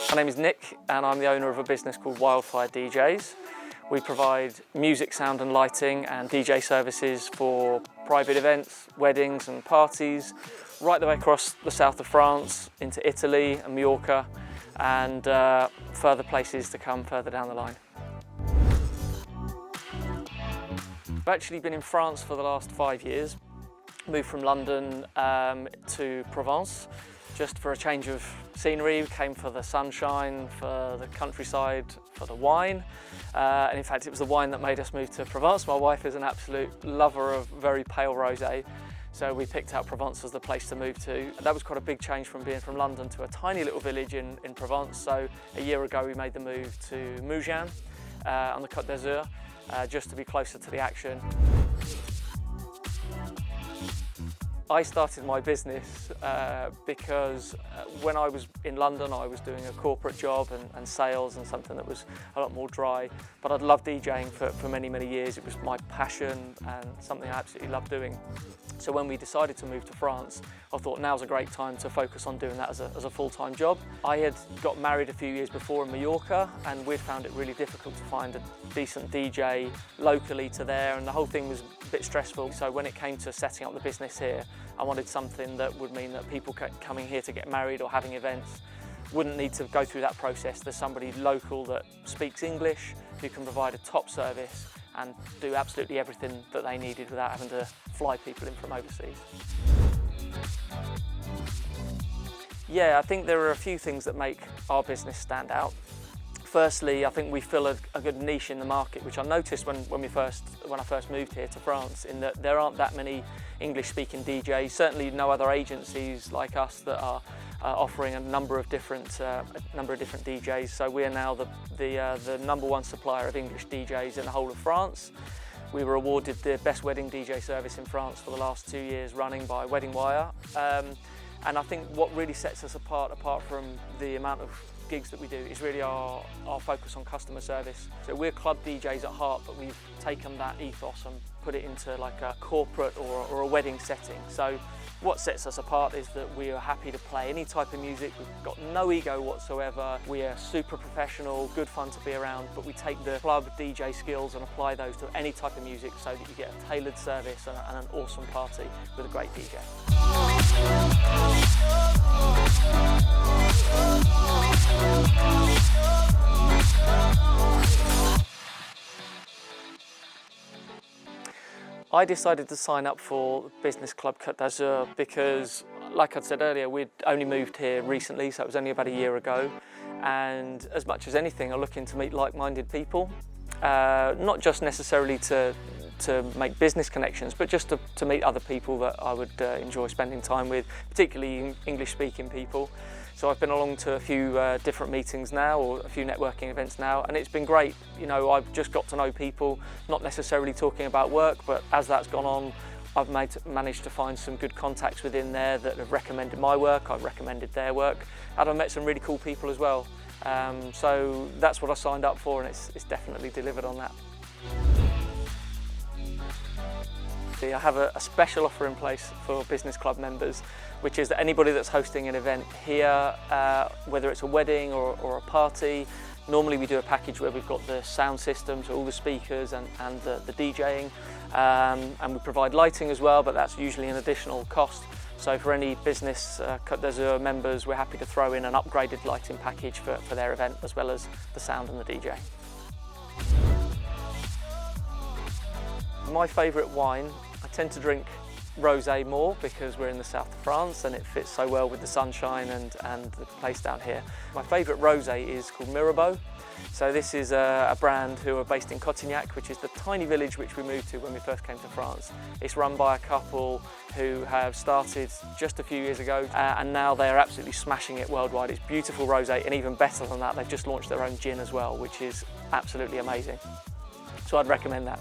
My name is Nick and I'm the owner of a business called Wildfire DJs. We provide music, sound and lighting and DJ services for private events, weddings and parties, right the way across the south of France into Italy and Mallorca and further places to come further down the line. I've actually been in France for the last 5 years. Moved from London to Provence just for a change of scenery. Came for the sunshine, for the countryside, for the wine. And in fact, it was the wine that made us move to Provence. My wife is an absolute lover of very pale rosé, so we picked out Provence as the place to move to. That was quite a big change from being from London to a tiny little village in Provence. So a year ago, we made the move to Mougins on the Côte d'Azur, just to be closer to the action. I started my business because when I was in London I was doing a corporate job and sales and something that was a lot more dry, but I'd loved DJing for many years. It was my passion and something I absolutely loved doing. So when we decided to move to France, I thought now's a great time to focus on doing that as a full-time job. I had got married a few years before in Mallorca and we'd found it really difficult to find a decent DJ locally to there, and the whole thing was a bit stressful. So when it came to setting up the business here, I wanted something that would mean that people coming here to get married or having events wouldn't need to go through that process. There's somebody local that speaks English who can provide a top service and do absolutely everything that they needed without having to fly people in from overseas. Yeah, I think there are a few things that make our business stand out. Firstly, I think we fill a good niche in the market, which I noticed when I first moved here to France, in that there aren't that many English-speaking DJs. Certainly, no other agencies like us that are offering a number of different DJs. So we are now the #1 supplier of English DJs in the whole of France. We were awarded the best wedding DJ service in France for the last 2 years running by Wedding Wire. And I think what really sets us apart from the amount of gigs that we do, is really our focus on customer service. So we're club DJs at heart, but we've taken that ethos and put it into like a corporate or a wedding setting. So what sets us apart is that we are happy to play any type of music. We've got no ego whatsoever. We are super professional, good fun to be around, but we take the club DJ skills and apply those to any type of music so that you get a tailored service and an awesome party with a great DJ. I decided to sign up for Business Club Côte d'Azur because, like I said earlier, we'd only moved here recently, so it was only about a year ago. And as much as anything, I'm looking to meet like-minded people, not just necessarily to make business connections, but just to meet other people that I would enjoy spending time with, particularly English-speaking people. So I've been along to a few different meetings now, or a few networking events now, and it's been great. You know, I've just got to know people, not necessarily talking about work, but as that's gone on, I've managed to find some good contacts within there that have recommended my work, I've recommended their work, and I've met some really cool people as well. So that's what I signed up for, and it's definitely delivered on that. I have a special offer in place for Business Club members, which is that anybody that's hosting an event here, whether it's a wedding or a party, normally we do a package where we've got the sound system, so all the speakers and the DJing, and we provide lighting as well, but that's usually an additional cost. So for any Business Côte d'Azur members, we're happy to throw in an upgraded lighting package for their event, as well as the sound and the DJ. My favourite wine, I tend to drink rosé more because we're in the south of France and it fits so well with the sunshine and the place down here. My favourite rosé is called Mirabeau. So this is a brand who are based in Cotignac, which is the tiny village which we moved to when we first came to France. It's run by a couple who have started just a few years ago and now they are absolutely smashing it worldwide. It's beautiful rosé, and even better than that, they've just launched their own gin as well, which is absolutely amazing. So I'd recommend that.